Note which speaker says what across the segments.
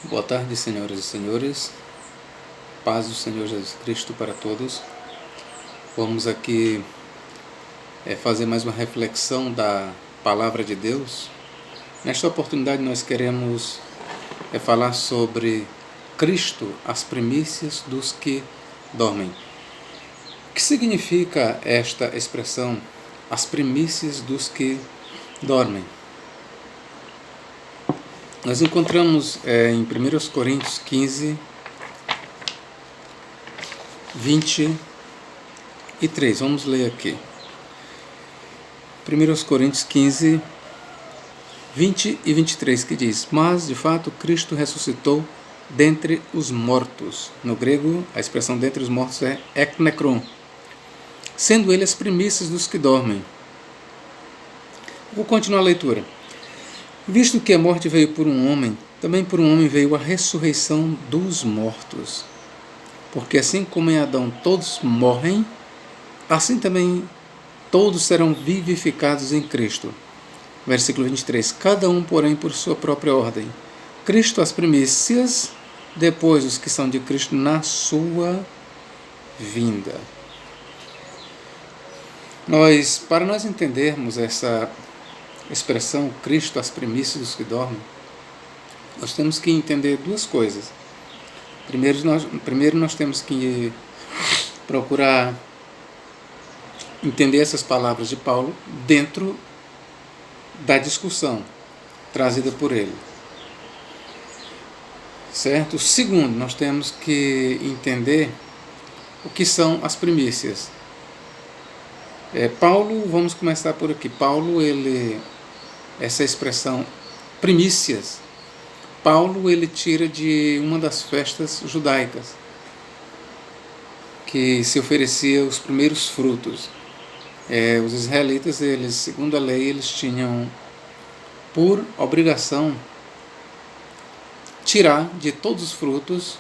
Speaker 1: Boa tarde, senhoras e senhores. Paz do Senhor Jesus Cristo para todos. Vamos aqui fazer mais uma reflexão da Palavra de Deus. Nesta oportunidade nós queremos falar sobre Cristo, as primícias dos que dormem. O que significa esta expressão, as primícias dos que dormem? Nós encontramos em 1 Coríntios 15, 23. Vamos ler aqui. 1 Coríntios 15, 20 e 23, que diz: Mas, de fato, Cristo ressuscitou dentre os mortos. No grego, a expressão dentre os mortos é eknekron, sendo ele as primícias dos que dormem. Vou continuar a leitura. Visto que a morte veio por um homem, também por um homem veio a ressurreição dos mortos. Porque assim como em Adão todos morrem, assim também todos serão vivificados em Cristo. Versículo 23. Cada um, porém, por sua própria ordem. Cristo as primícias, depois os que são de Cristo na sua vinda. Para nós entendermos essa expressão, Cristo as primícias dos que dormem, nós temos que entender duas coisas. Primeiro nós temos que procurar entender essas palavras de Paulo dentro da discussão trazida por ele. Certo? Segundo, nós temos que entender o que são as primícias. Paulo, vamos começar por aqui. Paulo, essa expressão primícias, Paulo ele tira de uma das festas judaicas, que se oferecia os primeiros frutos. Os israelitas, segundo a lei, eles tinham por obrigação tirar de todos os frutos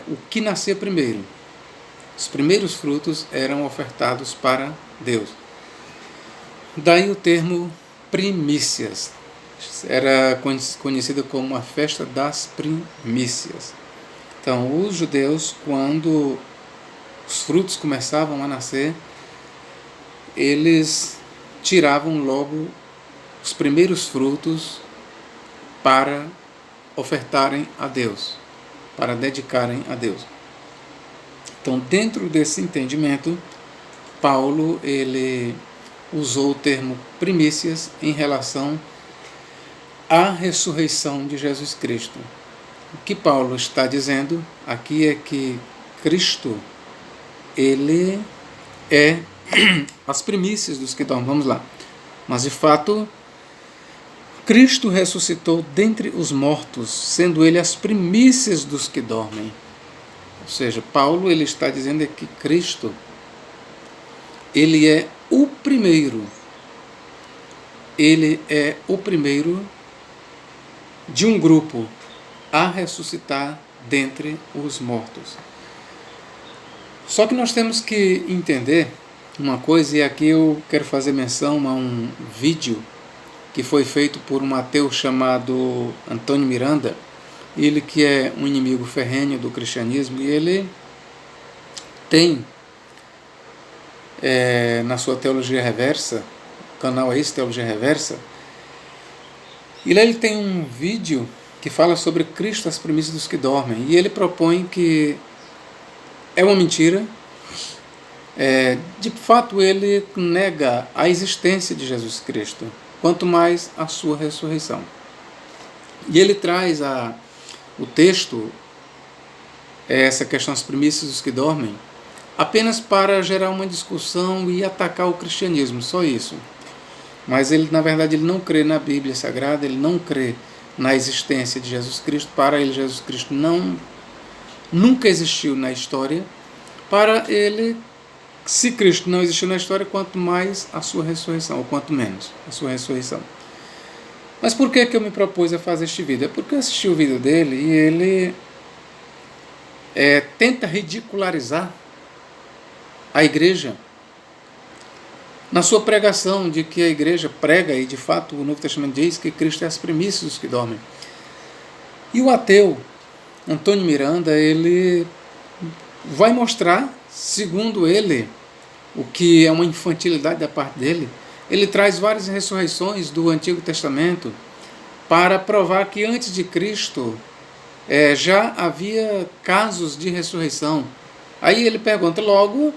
Speaker 1: o que nascia primeiro. Os primeiros frutos eram ofertados para Deus. Daí o termo primícias. Era conhecida como a festa das primícias. Então, os judeus, quando os frutos começavam a nascer, eles tiravam logo os primeiros frutos para ofertarem a Deus, para dedicarem a Deus. Então, dentro desse entendimento, Paulo ele usou o termo primícias em relação à ressurreição de Jesus Cristo. O que Paulo está dizendo aqui é que Cristo ele é as primícias dos que dormem. Vamos lá. Mas, de fato, Cristo ressuscitou dentre os mortos, sendo ele as primícias dos que dormem. Ou seja, Paulo ele está dizendo que Cristo ele é o primeiro. Ele é o primeiro de um grupo a ressuscitar dentre os mortos. Só que nós temos que entender uma coisa, e aqui eu quero fazer menção a um vídeo que foi feito por um ateu chamado Antônio Miranda, ele que é um inimigo ferrenho do cristianismo, e ele tem na sua Teologia Reversa, o canal é esse, Teologia Reversa, e lá ele tem um vídeo que fala sobre Cristo, as primícias dos que dormem, e ele propõe que é uma mentira. De fato, ele nega a existência de Jesus Cristo, quanto mais a sua ressurreição. E ele traz o texto, essa questão das primícias dos que dormem, apenas para gerar uma discussão e atacar o cristianismo, só isso. Mas ele, na verdade, ele não crê na Bíblia Sagrada, ele não crê na existência de Jesus Cristo. Para ele, Jesus Cristo nunca existiu na história. Para ele, se Cristo não existiu na história, quanto mais a sua ressurreição, ou quanto menos a sua ressurreição. Mas por que eu me propus a fazer este vídeo? É porque eu assisti o vídeo dele e ele tenta ridicularizar a igreja na sua pregação de que a igreja prega, e de fato o Novo Testamento diz que Cristo é as primícias dos que dormem. E o ateu, Antônio Miranda, ele vai mostrar, segundo ele, o que é uma infantilidade da parte dele, ele traz várias ressurreições do Antigo Testamento para provar que antes de Cristo já havia casos de ressurreição. Aí ele pergunta logo,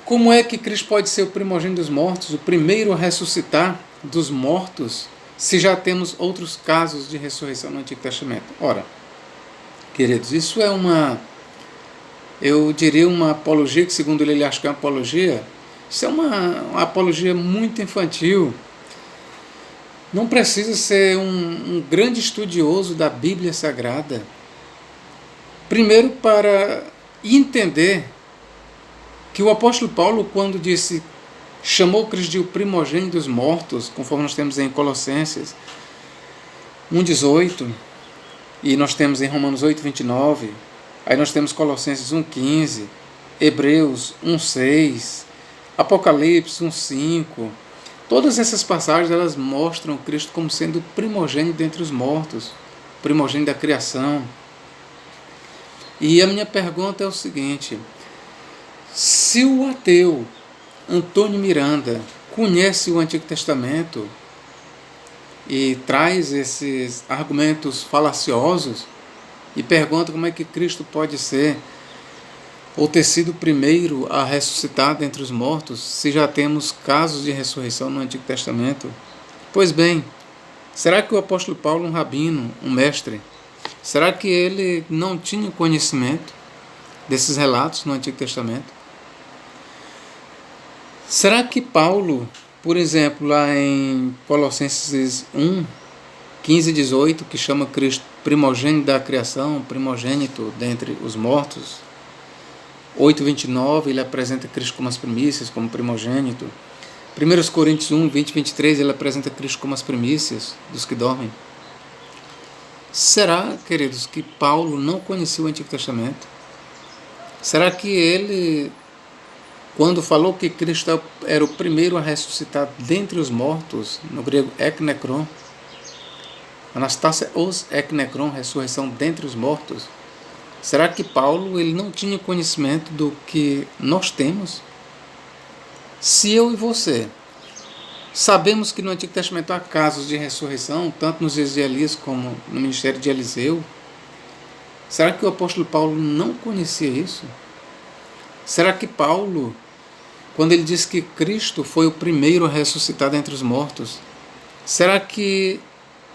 Speaker 1: como é que Cristo pode ser o primogênito dos mortos, o primeiro a ressuscitar dos mortos, se já temos outros casos de ressurreição no Antigo Testamento? Ora, queridos, isso é eu diria uma apologia, que segundo ele acha que é uma apologia. Isso é uma apologia muito infantil. Não precisa ser um grande estudioso da Bíblia Sagrada. Primeiro, para entender que o apóstolo Paulo, quando chamou Cristo de o primogênito dos mortos, conforme nós temos em Colossenses 1,18, e nós temos em Romanos 8,29, aí nós temos Colossenses 1,15, Hebreus 1,6, Apocalipse 1,5. Todas essas passagens, elas mostram Cristo como sendo o primogênito dentre os mortos, primogênito da criação. E a minha pergunta é o seguinte: se o ateu Antônio Miranda conhece o Antigo Testamento e traz esses argumentos falaciosos e pergunta como é que Cristo pode ser ou ter sido o primeiro a ressuscitar dentre os mortos, se já temos casos de ressurreição no Antigo Testamento? Pois bem, será que o apóstolo Paulo, um rabino, um mestre, será que ele não tinha conhecimento desses relatos no Antigo Testamento? Será que Paulo, por exemplo, lá em Colossenses 1, 15 e 18, que chama Cristo primogênito da criação, primogênito dentre os mortos, 8,29, ele apresenta Cristo como as primícias, como primogênito. 1 Coríntios 1, 20 e 23, ele apresenta Cristo como as primícias dos que dormem. Será, queridos, que Paulo não conhecia o Antigo Testamento? Será que ele, quando falou que Cristo era o primeiro a ressuscitar dentre os mortos, no grego eknekron, Anastasia os eknekron, ressurreição dentre os mortos, será que Paulo ele não tinha conhecimento do que nós temos? Se eu e você sabemos que no Antigo Testamento há casos de ressurreição, tanto nos dias de Elias como no ministério de Eliseu, será que o apóstolo Paulo não conhecia isso? Será que Paulo, quando ele diz que Cristo foi o primeiro a ressuscitar dentre os mortos, será que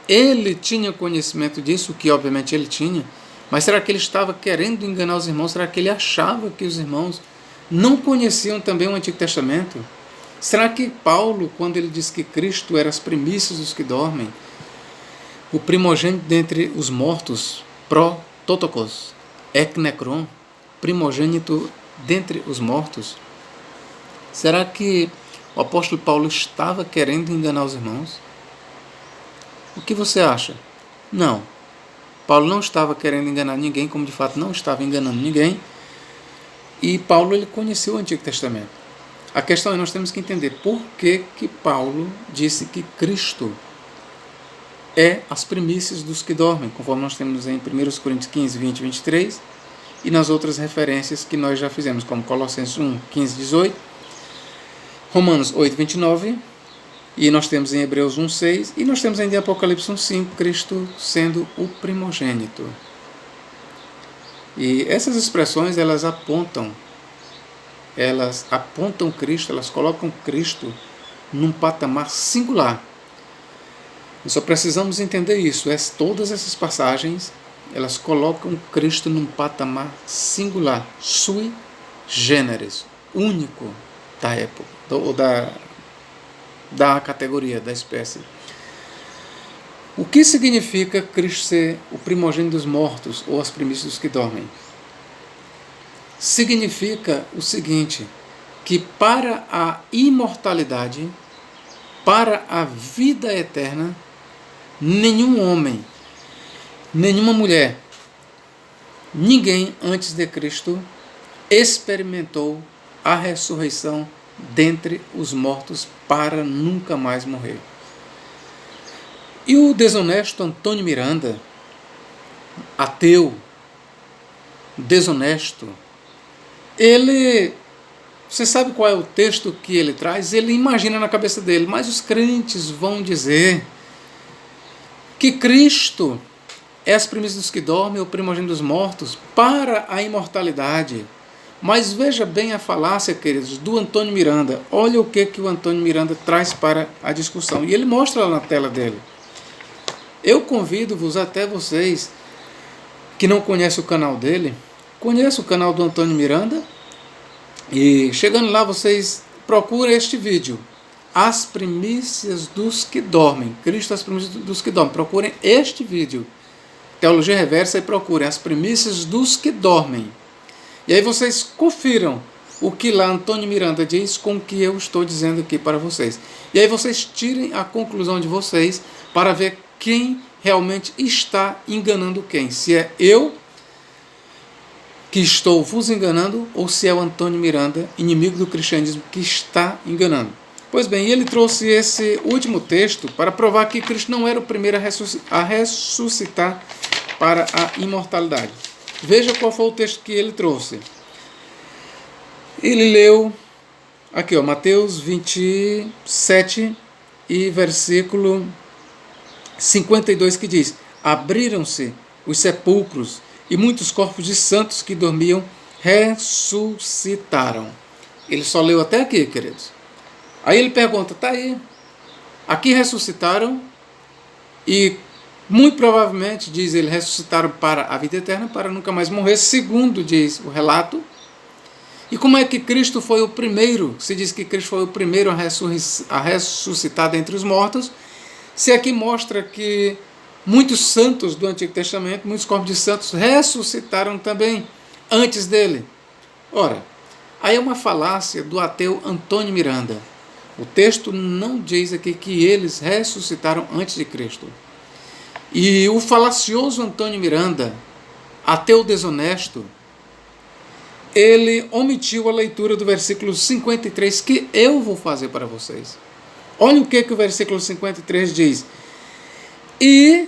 Speaker 1: ele tinha conhecimento disso, que obviamente ele tinha, mas será que ele estava querendo enganar os irmãos? Será que ele achava que os irmãos não conheciam também o Antigo Testamento? Será que Paulo, quando ele diz que Cristo era as primícias dos que dormem, o primogênito dentre os mortos, prototokos, eknekron, primogênito dentre os mortos, será que o apóstolo Paulo estava querendo enganar os irmãos? O que você acha? Não. Paulo não estava querendo enganar ninguém, como de fato não estava enganando ninguém, e Paulo ele conheceu o Antigo Testamento. A questão é, nós temos que entender por que Paulo disse que Cristo é as primícias dos que dormem, conforme nós temos em 1 Coríntios 15, 20 e 23, e nas outras referências que nós já fizemos, como Colossenses 1, 15 e 18, Romanos 8, 29, e nós temos em Hebreus 1, 6, e nós temos ainda em Apocalipse 1, 5, Cristo sendo o primogênito. E essas expressões, elas apontam Cristo, elas colocam Cristo num patamar singular. Nós só precisamos entender isso. Todas essas passagens, elas colocam Cristo num patamar singular, sui generis, único da época, ou da categoria, da espécie. O que significa Cristo ser o primogênito dos mortos, ou as primícias dos que dormem? Significa o seguinte, que para a imortalidade, para a vida eterna, nenhum homem, nenhuma mulher, ninguém antes de Cristo experimentou a ressurreição dentre os mortos para nunca mais morrer. E o desonesto Antônio Miranda, ateu, desonesto, você sabe qual é o texto que ele traz? Ele imagina na cabeça dele, mas os crentes vão dizer que Cristo é as primícias dos que dormem, o primogênito dos mortos, para a imortalidade. Mas veja bem a falácia, queridos, do Antônio Miranda. Olha o que o Antônio Miranda traz para a discussão. E ele mostra lá na tela dele. Eu convido-vos, até vocês que não conhecem o canal dele, conheçam o canal do Antônio Miranda, e chegando lá vocês procurem este vídeo, As Primícias dos que Dormem, Cristo as Primícias dos que Dormem. Procurem este vídeo, Teologia Reversa, e procurem As Primícias dos que Dormem. E aí vocês confiram o que lá Antônio Miranda diz com o que eu estou dizendo aqui para vocês. E aí vocês tirem a conclusão de vocês para ver quem realmente está enganando quem. Se é eu que estou vos enganando ou se é o Antônio Miranda, inimigo do cristianismo, que está enganando. Pois bem, ele trouxe esse último texto para provar que Cristo não era o primeiro a ressuscitar para a imortalidade. Veja qual foi o texto que ele trouxe. Ele leu aqui, Mateus 27 e versículo 52, que diz: abriram-se os sepulcros e muitos corpos de santos que dormiam ressuscitaram. Ele só leu até aqui, queridos. Aí ele pergunta, tá aí, aqui ressuscitaram e muito provavelmente, diz ele, ressuscitaram para a vida eterna, para nunca mais morrer, segundo diz o relato. E como é que Cristo foi o primeiro? Se diz que Cristo foi o primeiro a ressuscitar dentre os mortos, se aqui mostra que muitos santos do Antigo Testamento, muitos corpos de santos ressuscitaram também antes dele. Ora, aí é uma falácia do ateu Antônio Miranda. O texto não diz aqui que eles ressuscitaram antes de Cristo. E o falacioso Antônio Miranda, ateu desonesto, ele omitiu a leitura do versículo 53, que eu vou fazer para vocês. Olha o que o versículo 53 diz. E,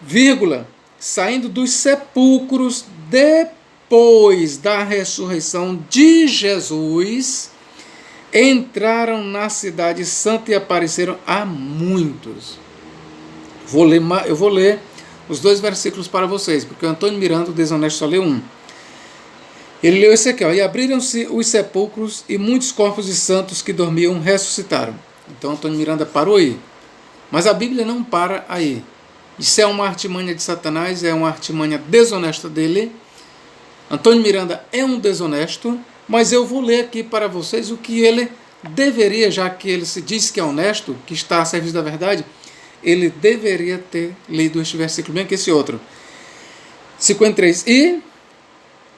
Speaker 1: vírgula, saindo dos sepulcros depois da ressurreição de Jesus, entraram na cidade santa e apareceram a muitos. Eu vou ler os dois versículos para vocês, porque o Antônio Miranda, o desonesto, só leu um. Ele leu esse aqui, e abriram-se os sepulcros e muitos corpos de santos que dormiam ressuscitaram. Então Antônio Miranda parou aí. Mas a Bíblia não para aí. Isso é uma artimanha de Satanás, é uma artimanha desonesta dele. Antônio Miranda é um desonesto, mas eu vou ler aqui para vocês o que ele deveria, já que ele se diz que é honesto, que está a serviço da verdade, ele deveria ter lido este versículo, bem que esse outro. 53. E,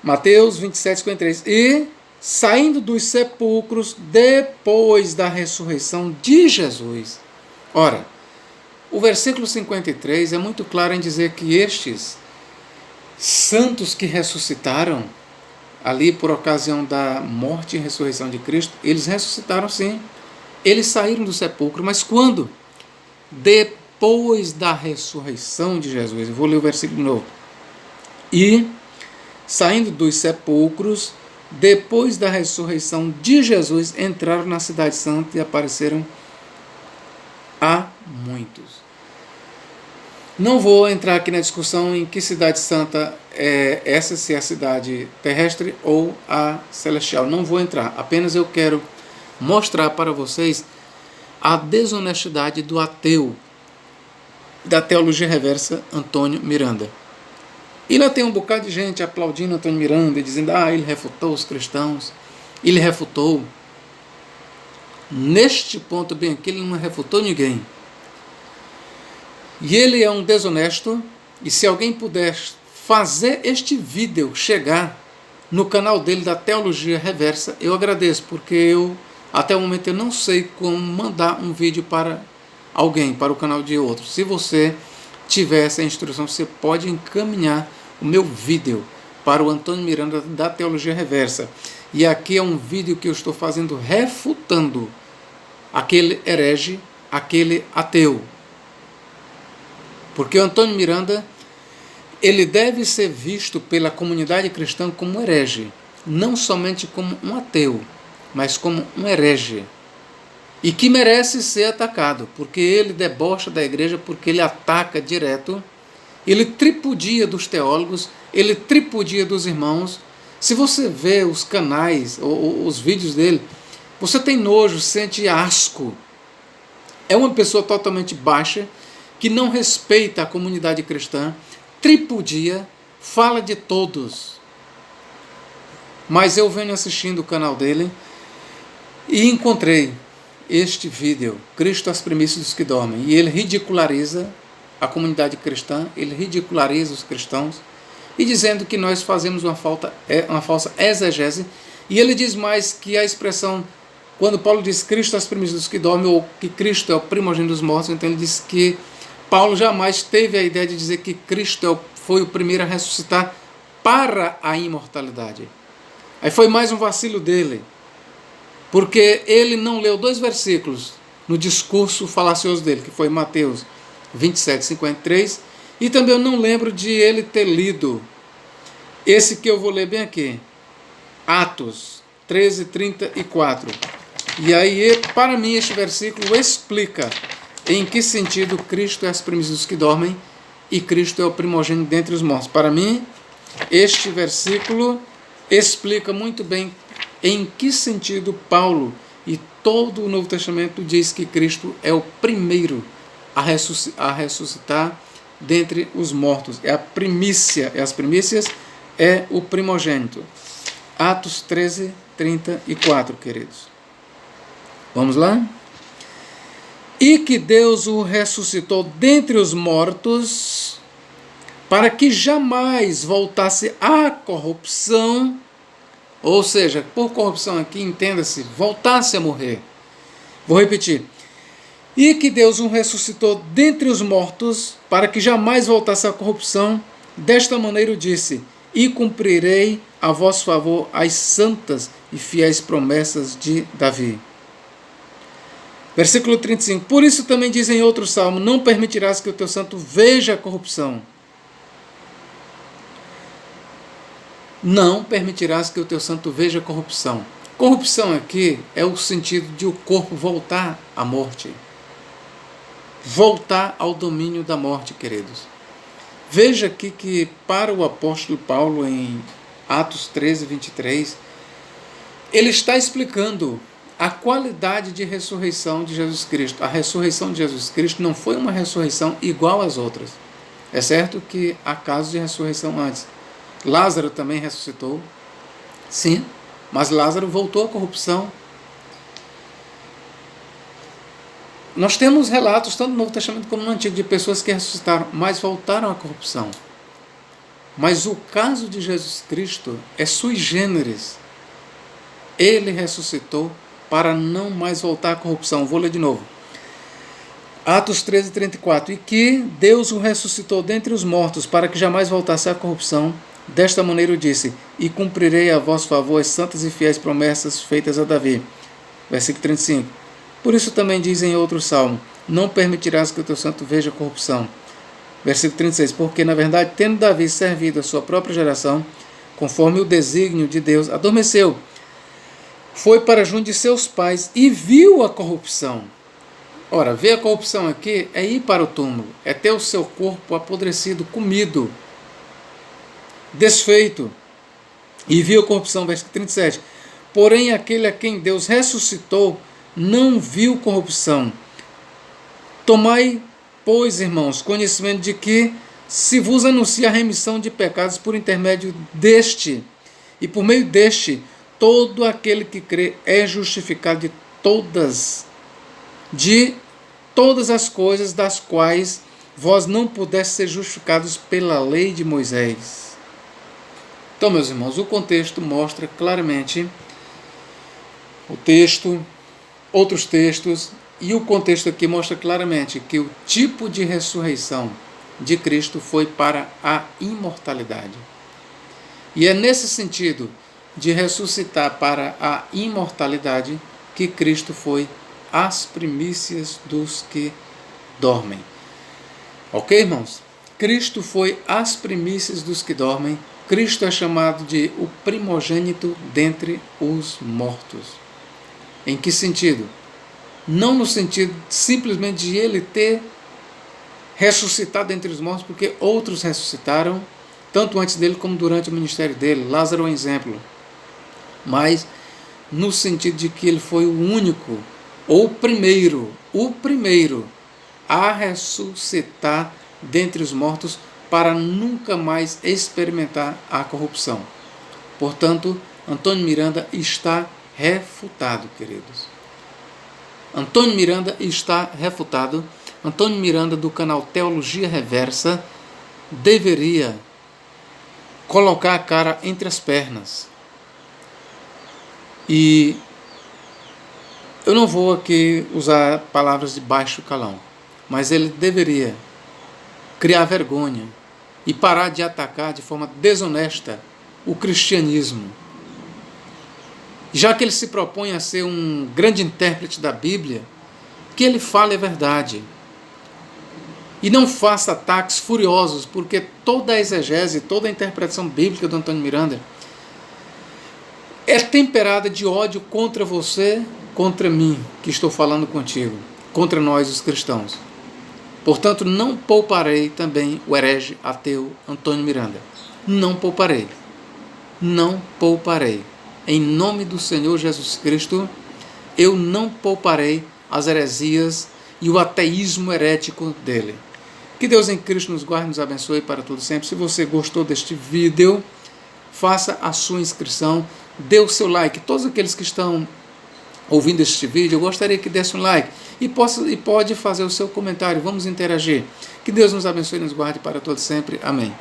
Speaker 1: Mateus 27, 53. E, saindo dos sepulcros depois da ressurreição de Jesus. Ora, o versículo 53 é muito claro em dizer que estes santos que ressuscitaram, ali por ocasião da morte e ressurreição de Cristo, eles ressuscitaram sim. Eles saíram do sepulcro, mas quando? Depois da ressurreição de Jesus. Eu vou ler o versículo de novo. E, saindo dos sepulcros, depois da ressurreição de Jesus, entraram na cidade santa e apareceram a muitos. Não vou entrar aqui na discussão em que cidade santa é essa, se é a cidade terrestre ou a celestial. Não vou entrar. Apenas eu quero mostrar para vocês a desonestidade do ateu da teologia reversa Antônio Miranda. E lá tem um bocado de gente aplaudindo Antônio Miranda e dizendo, ele refutou os cristãos. Ele refutou. Neste ponto bem aqui, ele não refutou ninguém. E ele é um desonesto, e se alguém puder fazer este vídeo chegar no canal dele da Teologia Reversa, eu agradeço, porque eu, até o momento, eu não sei como mandar um vídeo para alguém, para o canal de outro. Se você tiver essa instrução, você pode encaminhar o meu vídeo para o Antônio Miranda da Teologia Reversa. E aqui é um vídeo que eu estou fazendo refutando aquele herege, aquele ateu. Porque o Antônio Miranda, ele deve ser visto pela comunidade cristã como um herege, não somente como um ateu, mas como um herege, e que merece ser atacado, porque ele debocha da igreja, porque ele ataca direto, ele tripudia dos teólogos, ele tripudia dos irmãos. Se você vê os canais, os vídeos dele, você tem nojo, sente asco. É uma pessoa totalmente baixa, que não respeita a comunidade cristã, tripudia, fala de todos. Mas eu venho assistindo o canal dele e encontrei este vídeo, Cristo às primícias dos que dormem, e ele ridiculariza a comunidade cristã, ele ridiculariza os cristãos, e dizendo que nós fazemos uma falsa exegese, e ele diz mais que a expressão, quando Paulo diz Cristo às primícias dos que dormem, ou que Cristo é o primogênito dos mortos, então ele diz que Paulo jamais teve a ideia de dizer que Cristo foi o primeiro a ressuscitar para a imortalidade. Aí foi mais um vacilo dele, porque ele não leu 2 versículos no discurso falacioso dele, que foi Mateus 27, 53, e também eu não lembro de ele ter lido esse que eu vou ler bem aqui, Atos 13, 34. E aí, para mim, este versículo explica em que sentido Cristo é as primícias dos que dormem e Cristo é o primogênito dentre os mortos. Para mim, este versículo explica muito bem em que sentido Paulo e todo o Novo Testamento diz que Cristo é o primeiro a ressuscitar dentre os mortos. É a primícia, as primícias é o primogênito. Atos 13, 34, queridos. Vamos lá? E que Deus o ressuscitou dentre os mortos, para que jamais voltasse à corrupção, ou seja, por corrupção aqui, entenda-se, voltasse a morrer. Vou repetir. E que Deus o ressuscitou dentre os mortos, para que jamais voltasse à corrupção. Desta maneira o disse, e cumprirei a vosso favor as santas e fiéis promessas de Davi. Versículo 35. Por isso também diz em outro salmo, não permitirás que o teu santo veja a corrupção. Não permitirás que o teu santo veja a corrupção. Corrupção aqui é o sentido de o corpo voltar à morte. Voltar ao domínio da morte, queridos. Veja aqui que para o apóstolo Paulo, em Atos 13, 23, ele está explicando a qualidade de ressurreição de Jesus Cristo. A ressurreição de Jesus Cristo não foi uma ressurreição igual às outras. É certo que há casos de ressurreição antes. Lázaro também ressuscitou, sim, mas Lázaro voltou à corrupção. Nós temos relatos, tanto no Novo Testamento como no Antigo, de pessoas que ressuscitaram, mas voltaram à corrupção. Mas o caso de Jesus Cristo é sui generis. Ele ressuscitou para não mais voltar à corrupção. Vou ler de novo. Atos 13, 34. E que Deus o ressuscitou dentre os mortos, para que jamais voltasse à corrupção. Desta maneira o disse, e cumprirei a vosso favor as santas e fiéis promessas feitas a Davi. Versículo 35. Por isso também diz em outro salmo, não permitirás que o teu santo veja corrupção. Versículo 36. Porque, na verdade, tendo Davi servido a sua própria geração, conforme o desígnio de Deus, adormeceu, foi para junto de seus pais e viu a corrupção. Ora, ver a corrupção aqui é ir para o túmulo, é ter o seu corpo apodrecido, comido, desfeito. E viu a corrupção, versículo 37. Porém, aquele a quem Deus ressuscitou não viu corrupção. Tomai, pois, irmãos, conhecimento de que se vos anuncia a remissão de pecados por intermédio deste, e por meio deste, todo aquele que crê é justificado de todas as coisas das quais vós não pudestes ser justificados pela lei de Moisés. Então, meus irmãos, o contexto mostra claramente o texto, outros textos, e o contexto aqui mostra claramente que o tipo de ressurreição de Cristo foi para a imortalidade. E é nesse sentido de ressuscitar para a imortalidade que Cristo foi as primícias dos que dormem. Ok, irmãos? Cristo foi as primícias dos que dormem. Cristo é chamado de o primogênito dentre os mortos. Em que sentido? Não no sentido simplesmente de ele ter ressuscitado dentre os mortos, porque outros ressuscitaram, tanto antes dele como durante o ministério dele. Lázaro é um exemplo. Mas no sentido de que ele foi o único, ou o primeiro a ressuscitar dentre os mortos para nunca mais experimentar a corrupção. Portanto, Antônio Miranda está refutado, queridos. Antônio Miranda está refutado. Antônio Miranda, do canal Teologia Reversa, deveria colocar a cara entre as pernas. E eu não vou aqui usar palavras de baixo calão, mas ele deveria criar vergonha e parar de atacar de forma desonesta o cristianismo. Já que ele se propõe a ser um grande intérprete da Bíblia, que ele fale a verdade. E não faça ataques furiosos, porque toda a exegese, toda a interpretação bíblica do Antônio Miranda é temperada de ódio contra você, contra mim, que estou falando contigo, contra nós os cristãos. Portanto, não pouparei também o herege ateu Antônio Miranda. Não pouparei. Não pouparei. Em nome do Senhor Jesus Cristo, eu não pouparei as heresias e o ateísmo herético dele. Que Deus em Cristo nos guarde e nos abençoe para todo sempre. Se você gostou deste vídeo, faça a sua inscrição, dê o seu like. Todos aqueles que estão ouvindo este vídeo, eu gostaria que desse um like e pode fazer o seu comentário. Vamos interagir. Que Deus nos abençoe e nos guarde para todo sempre. Amém.